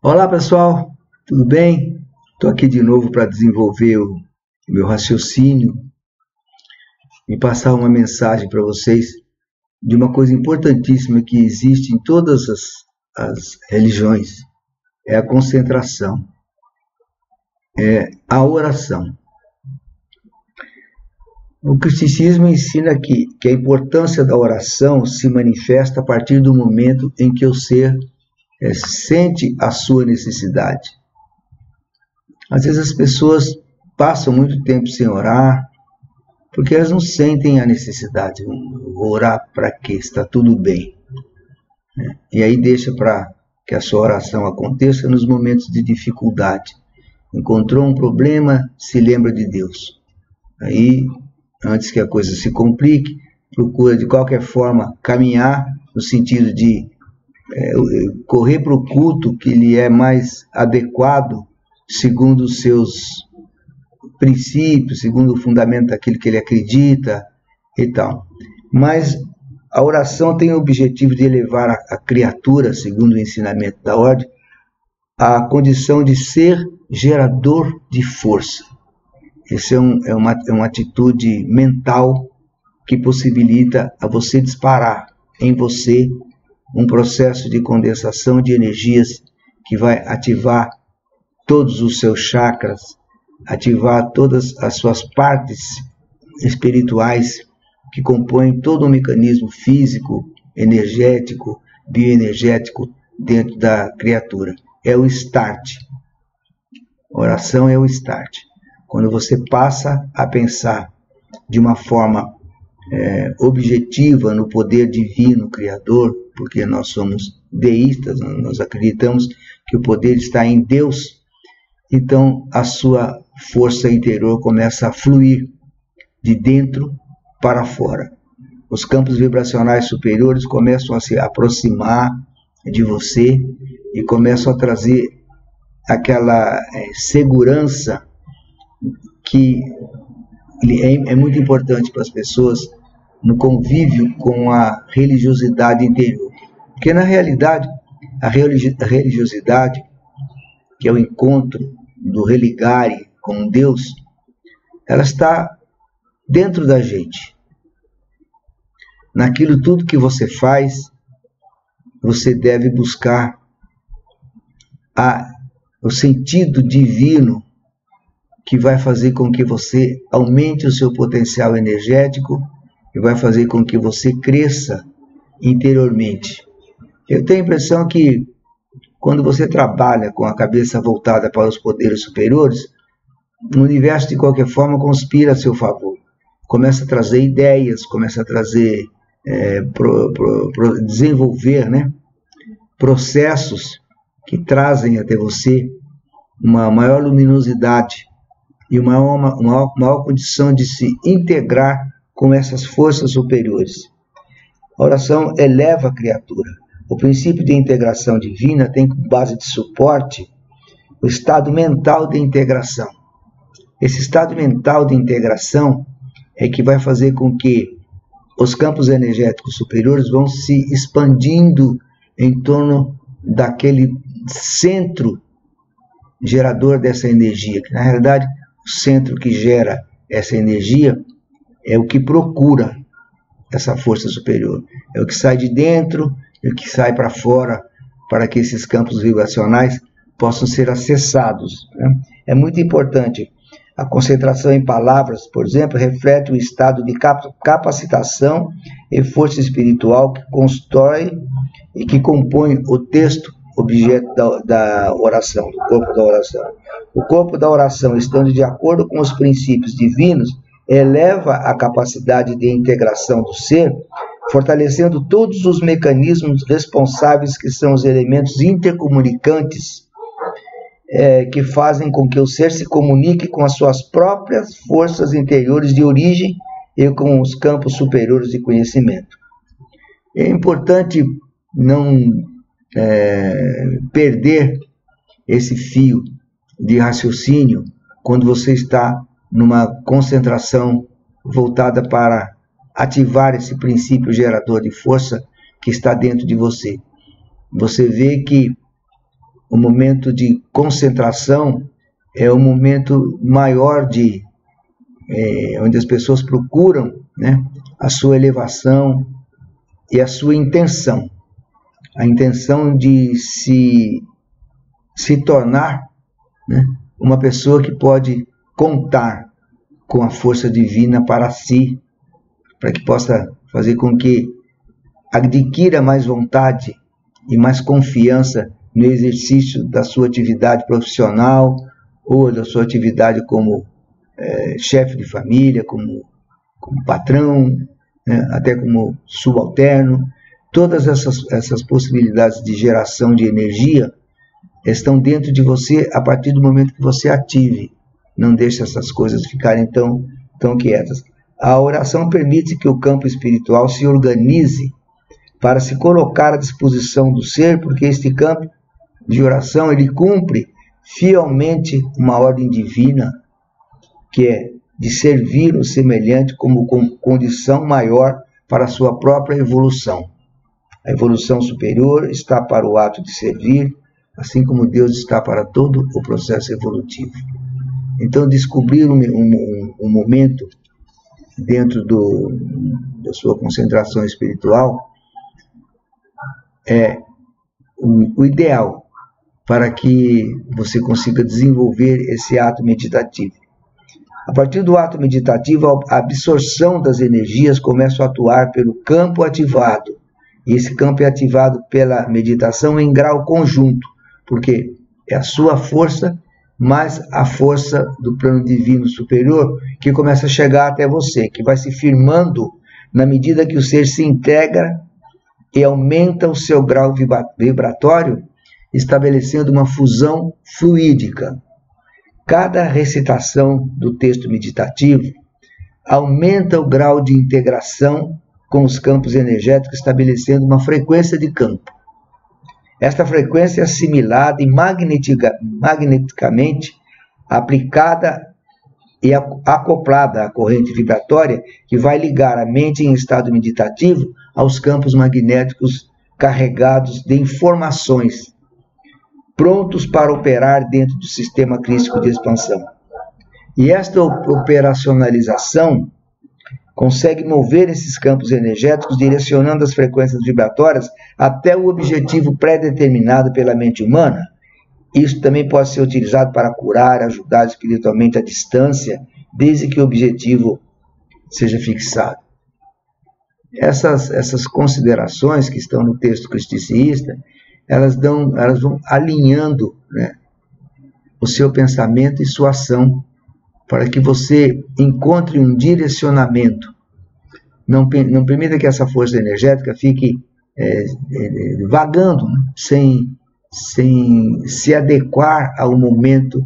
Olá pessoal, tudo bem? Estou aqui de novo para desenvolver o meu raciocínio e passar uma mensagem para vocês de uma coisa importantíssima que existe em todas as religiões: é a concentração, é a oração. O cristianismo ensina que a importância da oração se manifesta a partir do momento em que o ser sente a sua necessidade. Às vezes as pessoas passam muito tempo sem orar, porque elas não sentem a necessidade. Vou orar para quê? Está tudo bem. E aí deixa para que a sua oração aconteça nos momentos de dificuldade. Encontrou um problema, se lembra de Deus. Aí, antes que a coisa se complique, procura de qualquer forma caminhar no sentido de correr para o culto que lhe é mais adequado, segundo os seus princípios, segundo o fundamento daquilo que ele acredita e tal. Mas a oração tem o objetivo de elevar a criatura, segundo o ensinamento da ordem, à condição de ser gerador de força. Essa é uma atitude mental que possibilita a você disparar em você um processo de condensação de energias que vai ativar todos os seus chakras, ativar todas as suas partes espirituais que compõem todo o mecanismo físico, energético, bioenergético dentro da criatura. É o start. A oração é o start. Quando você passa a pensar de uma forma objetiva no poder divino, criador, porque nós somos deístas, nós acreditamos que o poder está em Deus, então a sua força interior começa a fluir de dentro para fora. Os campos vibracionais superiores começam a se aproximar de você e começam a trazer aquela segurança que é muito importante para as pessoas no convívio com a religiosidade interior. Porque, na realidade, a religiosidade, que é o encontro do religare com Deus, ela está dentro da gente. Naquilo tudo que você faz, você deve buscar o sentido divino que vai fazer com que você aumente o seu potencial energético e vai fazer com que você cresça interiormente. Eu tenho a impressão que quando você trabalha com a cabeça voltada para os poderes superiores, o universo de qualquer forma conspira a seu favor. Começa a trazer ideias, começa a trazer, desenvolver, processos que trazem até você uma maior luminosidade e uma maior condição de se integrar com essas forças superiores. A oração eleva a criatura. O princípio de integração divina tem como base de suporte o estado mental de integração. Esse estado mental de integração é que vai fazer com que os campos energéticos superiores vão se expandindo em torno daquele centro gerador dessa energia, que na realidade o centro que gera essa energia é o que procura essa força superior. É o que sai de dentro e o que sai para fora para que esses campos vibracionais possam ser acessados. É muito importante. A concentração em palavras, por exemplo, reflete o estado de capacitação e força espiritual que constrói e que compõe o texto objeto da oração, do corpo da oração. O corpo da oração, estando de acordo com os princípios divinos, eleva a capacidade de integração do ser, fortalecendo todos os mecanismos responsáveis que são os elementos intercomunicantes que fazem com que o ser se comunique com as suas próprias forças interiores de origem e com os campos superiores de conhecimento. É importante não perder esse fio de raciocínio quando você está numa concentração voltada para ativar esse princípio gerador de força que está dentro de você. Você vê que o momento de concentração é o momento maior onde as pessoas procuram, né, a sua elevação e a sua intenção. A intenção de se tornar, né, uma pessoa que pode contar com a força divina para si, para que possa fazer com que adquira mais vontade e mais confiança no exercício da sua atividade profissional ou da sua atividade como chefe de família, como patrão, né, até como subalterno. Todas essas possibilidades de geração de energia estão dentro de você a partir do momento que você ative. Não deixe essas coisas ficarem tão quietas. A oração permite que o campo espiritual se organize para se colocar à disposição do ser, porque este campo de oração ele cumpre fielmente uma ordem divina, que é de servir o semelhante como condição maior para a sua própria evolução. A evolução superior está para o ato de servir, assim como Deus está para todo o processo evolutivo. Então, descobrir um momento dentro da sua concentração espiritual é o ideal para que você consiga desenvolver esse ato meditativo. A partir do ato meditativo, a absorção das energias começa a atuar pelo campo ativado. E esse campo é ativado pela meditação em grau conjunto, porque é a sua força mais a força do plano divino superior que começa a chegar até você, que vai se firmando na medida que o ser se integra e aumenta o seu grau vibratório, estabelecendo uma fusão fluídica. Cada recitação do texto meditativo aumenta o grau de integração com os campos energéticos, estabelecendo uma frequência de campo. Esta frequência é assimilada e magneticamente aplicada e acoplada à corrente vibratória que vai ligar a mente em estado meditativo aos campos magnéticos carregados de informações, prontos para operar dentro do sistema crístico de expansão. E esta operacionalização consegue mover esses campos energéticos, direcionando as frequências vibratórias até o objetivo pré-determinado pela mente humana. Isso também pode ser utilizado para curar, ajudar espiritualmente à distância, desde que o objetivo seja fixado. Essas considerações que estão no texto cristiceísta, elas vão alinhando, né, o seu pensamento e sua ação, para que você encontre um direcionamento. Não permita que essa força energética fique vagando, né, sem se adequar ao momento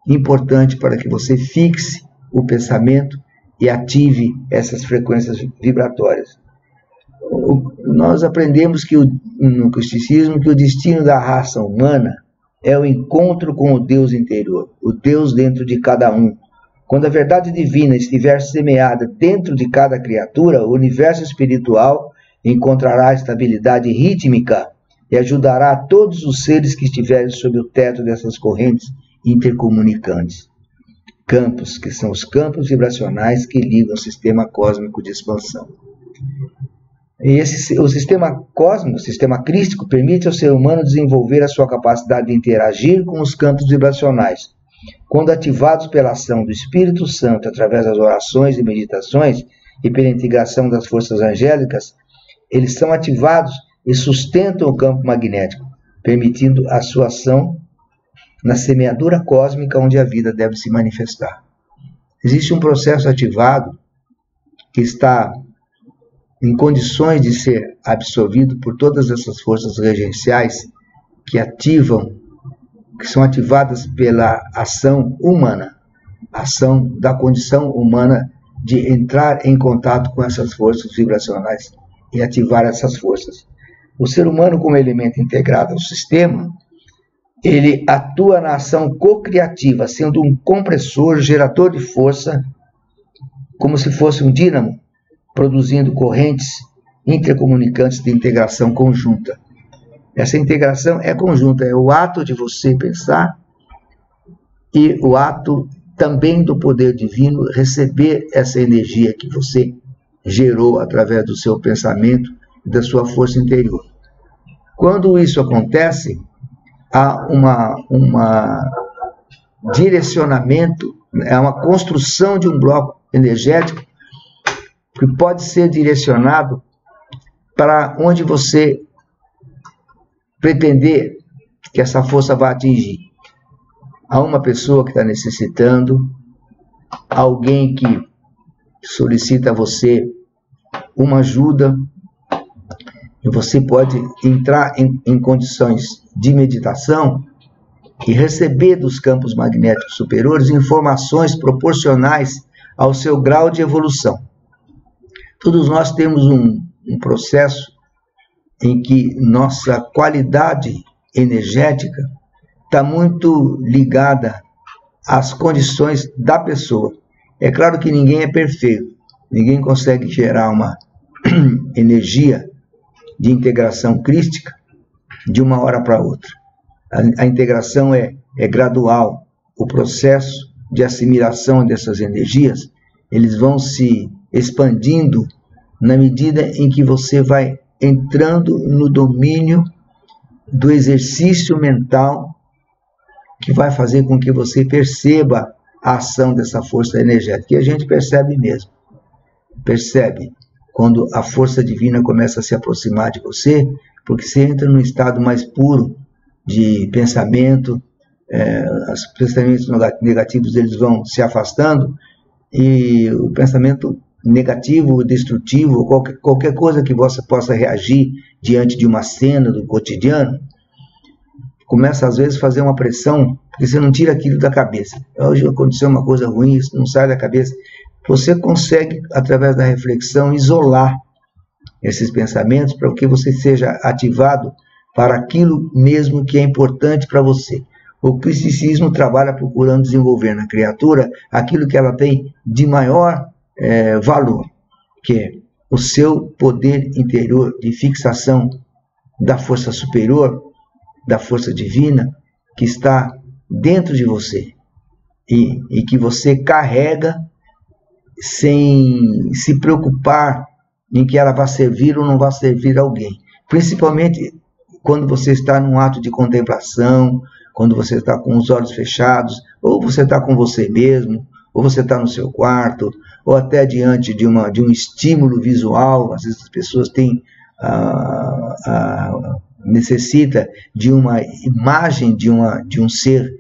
importante para que você fixe o pensamento e ative essas frequências vibratórias. Nós aprendemos no cristicismo que o destino da raça humana é o encontro com o Deus interior, o Deus dentro de cada um. Quando a verdade divina estiver semeada dentro de cada criatura, o universo espiritual encontrará estabilidade rítmica e ajudará a todos os seres que estiverem sob o teto dessas correntes intercomunicantes. Campos, que são os campos vibracionais que ligam o sistema cósmico de expansão. O sistema cósmico, o sistema crístico, permite ao ser humano desenvolver a sua capacidade de interagir com os campos vibracionais. Quando ativados pela ação do Espírito Santo, através das orações e meditações e pela integração das forças angélicas, eles são ativados e sustentam o campo magnético, permitindo a sua ação na semeadura cósmica onde a vida deve se manifestar. Existe um processo ativado que está em condições de ser absorvido por todas essas forças regenciais que são ativadas pela ação humana, ação da condição humana de entrar em contato com essas forças vibracionais e ativar essas forças. O ser humano, como elemento integrado ao sistema, ele atua na ação cocriativa, sendo um compressor, gerador de força, como se fosse um dínamo, produzindo correntes intercomunicantes de integração conjunta. Essa integração é conjunta, é o ato de você pensar e o ato também do poder divino receber essa energia que você gerou através do seu pensamento e da sua força interior. Quando isso acontece, há direcionamento, é uma construção de um bloco energético que pode ser direcionado para onde você pretender que essa força vá atingir. Há uma pessoa que está necessitando, alguém que solicita a você uma ajuda, e você pode entrar em condições de meditação e receber dos campos magnéticos superiores informações proporcionais ao seu grau de evolução. Todos nós temos um processo em que nossa qualidade energética está muito ligada às condições da pessoa. É claro que ninguém é perfeito, ninguém consegue gerar uma energia de integração crística de uma hora para outra. A integração é gradual. O processo de assimilação dessas energias, eles vão se expandindo na medida em que você vai entrando no domínio do exercício mental que vai fazer com que você perceba a ação dessa força energética. E a gente percebe mesmo. Percebe quando a força divina começa a se aproximar de você, porque você entra num estado mais puro de pensamento, os pensamentos negativos eles vão se afastando, e o pensamento negativo, destrutivo, qualquer coisa que você possa reagir diante de uma cena do cotidiano, começa às vezes a fazer uma pressão, porque você não tira aquilo da cabeça. Hoje aconteceu uma coisa ruim, isso não sai da cabeça. Você consegue, através da reflexão, isolar esses pensamentos para que você seja ativado para aquilo mesmo que é importante para você. O cristicismo trabalha procurando desenvolver na criatura aquilo que ela tem de maior valor, que é o seu poder interior de fixação da força superior, da força divina, que está dentro de você e que você carrega sem se preocupar em que ela vai servir ou não vai servir a alguém. Principalmente quando você está num ato de contemplação, quando você está com os olhos fechados, ou você está com você mesmo, ou você está no seu quarto, ou até diante de um estímulo visual. Às vezes as pessoas têm necessita de uma imagem de um ser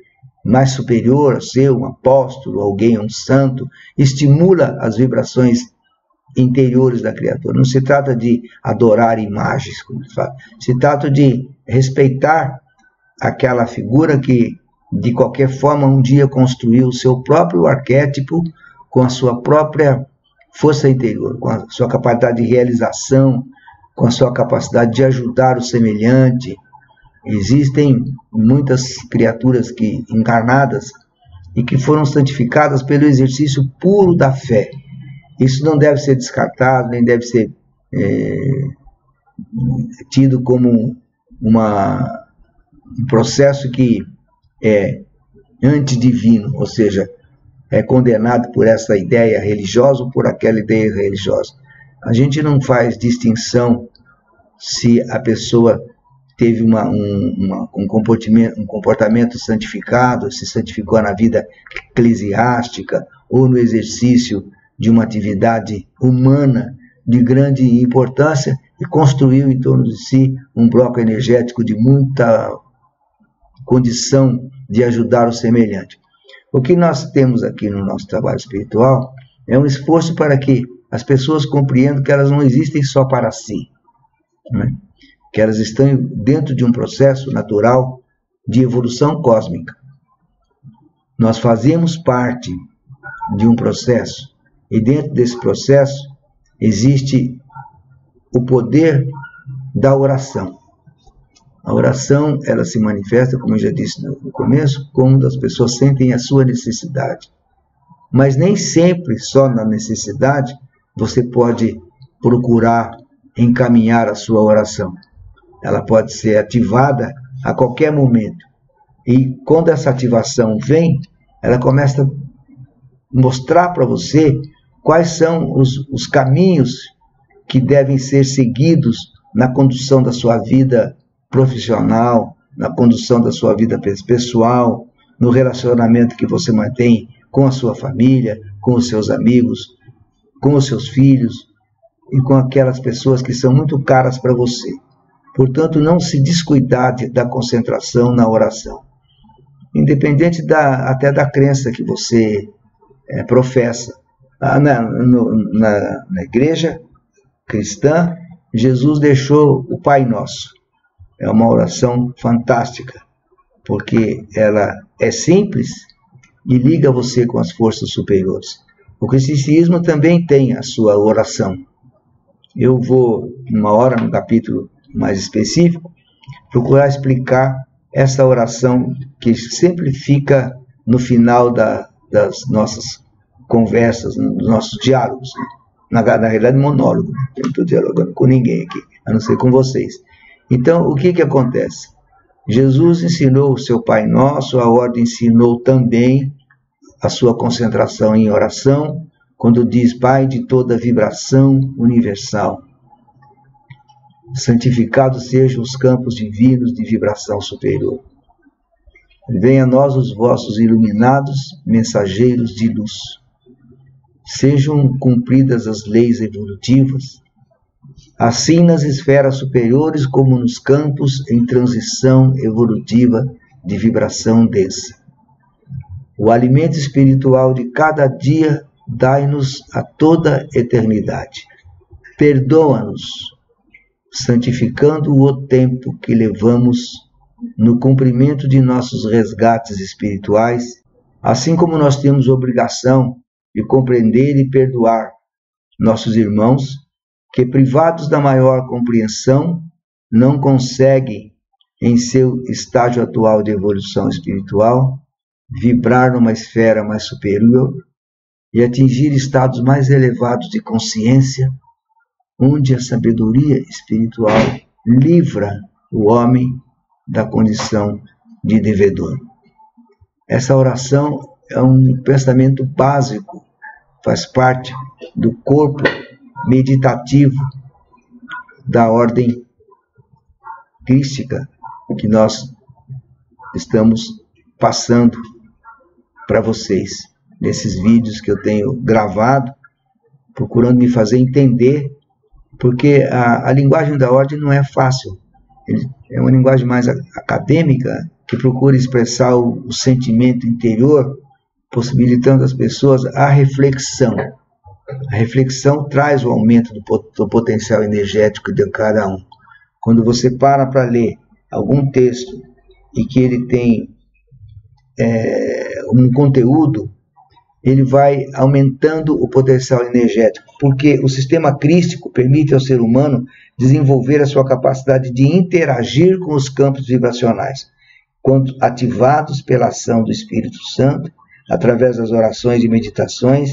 mais superior a ser um apóstolo, alguém, um santo, estimula as vibrações interiores da criatura. Não se trata de adorar imagens, como se fala. Se trata de respeitar aquela figura que, de qualquer forma, um dia construiu o seu próprio arquétipo com a sua própria força interior, com a sua capacidade de realização, com a sua capacidade de ajudar o semelhante. Existem muitas criaturas encarnadas e que foram santificadas pelo exercício puro da fé. Isso não deve ser descartado, nem deve ser tido como um processo que é antidivino, ou seja, é condenado por essa ideia religiosa ou por aquela ideia religiosa. A gente não faz distinção se a pessoa teve um comportamento santificado, se santificou na vida eclesiástica ou no exercício de uma atividade humana de grande importância e construiu em torno de si um bloco energético de muita condição de ajudar o semelhante. O que nós temos aqui no nosso trabalho espiritual é um esforço para que as pessoas compreendam que elas não existem só para si, né? Que elas estão dentro de um processo natural de evolução cósmica. Nós fazemos parte de um processo, e dentro desse processo existe o poder da oração. A oração, ela se manifesta, como eu já disse no começo, quando as pessoas sentem a sua necessidade. Mas nem sempre, só na necessidade, você pode procurar encaminhar a sua oração. ela pode ser ativada a qualquer momento. E quando essa ativação vem, ela começa a mostrar para você quais são os caminhos que devem ser seguidos na condução da sua vida profissional, na condução da sua vida pessoal, no relacionamento que você mantém com a sua família, com os seus amigos, com os seus filhos e com aquelas pessoas que são muito caras para você. Portanto, não se descuidar da concentração na oração. Independente até da crença que você professa. Na igreja cristã, Jesus deixou o Pai Nosso. É uma oração fantástica, porque ela é simples e liga você com as forças superiores. O cristianismo também tem a sua oração. Eu vou, uma hora, no capítulo mais específico, procurar explicar essa oração que sempre fica no final das nossas conversas, nos nossos diálogos. Na realidade, monólogo. Eu não estou dialogando com ninguém aqui, a não ser com vocês. Então, o que acontece? Jesus ensinou o seu Pai Nosso, a ordem ensinou também a sua concentração em oração, quando diz: Pai de toda vibração universal, santificados sejam os campos divinos de vibração superior. Venha a nós os vossos iluminados mensageiros de luz. Sejam cumpridas as leis evolutivas, assim nas esferas superiores como nos campos em transição evolutiva de vibração densa. O alimento espiritual de cada dia dai-nos a toda eternidade. Perdoa-nos, santificando o tempo que levamos no cumprimento de nossos resgates espirituais, assim como nós temos obrigação de compreender e perdoar nossos irmãos que, privados da maior compreensão, não conseguem, em seu estágio atual de evolução espiritual, vibrar numa esfera mais superior e atingir estados mais elevados de consciência, onde a sabedoria espiritual livra o homem da condição de devedor. Essa oração é um pensamento básico, faz parte do corpo meditativo da ordem crística que nós estamos passando para vocês, nesses vídeos que eu tenho gravado, procurando me fazer entender, porque a linguagem da ordem não é fácil. É uma linguagem mais acadêmica, que procura expressar o sentimento interior, possibilitando às pessoas a reflexão. A reflexão traz o aumento do potencial energético de cada um. Quando você para ler algum texto e que ele tem um conteúdo, ele vai aumentando o potencial energético, porque o sistema crístico permite ao ser humano desenvolver a sua capacidade de interagir com os campos vibracionais, quando ativados pela ação do Espírito Santo, através das orações e meditações,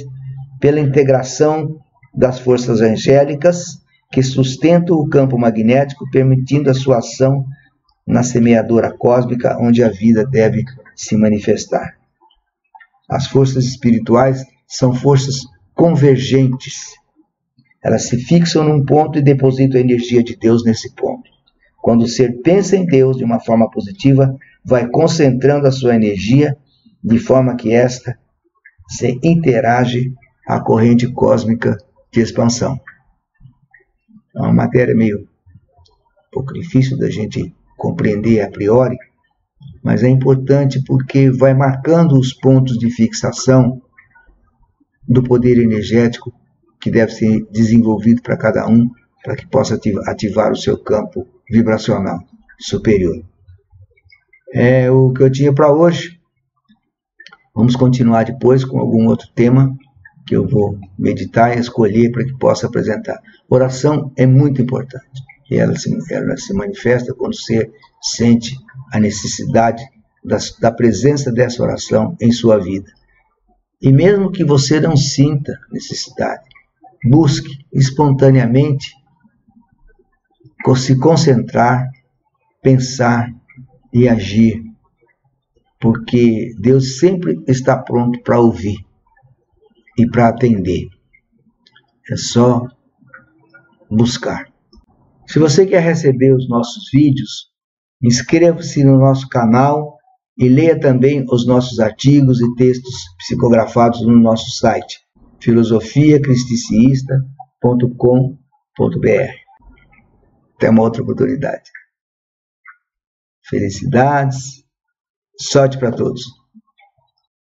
pela integração das forças angélicas que sustentam o campo magnético, permitindo a sua ação na semeadora cósmica, onde a vida deve se manifestar. As forças espirituais são forças convergentes. Elas se fixam num ponto e depositam a energia de Deus nesse ponto. Quando o ser pensa em Deus de uma forma positiva, vai concentrando a sua energia de forma que esta se interage à corrente cósmica de expansão. É uma matéria meio um pouco difícil da gente compreender a priori, mas é importante porque vai marcando os pontos de fixação do poder energético que deve ser desenvolvido para cada um, para que possa ativar o seu campo vibracional superior. É o que eu tinha para hoje. Vamos continuar depois com algum outro tema que eu vou meditar e escolher para que possa apresentar. Oração é muito importante. E ela se manifesta quando você sente a necessidade da presença dessa oração em sua vida. E mesmo que você não sinta necessidade, busque espontaneamente se concentrar pensar e agir, porque Deus sempre está pronto para ouvir e para atender. É só buscar. Se você quer receber os nossos vídeos, inscreva-se no nosso canal e leia também os nossos artigos e textos psicografados no nosso site filosofiacristiceísta.com.br. Até uma outra oportunidade. Felicidades, sorte para todos.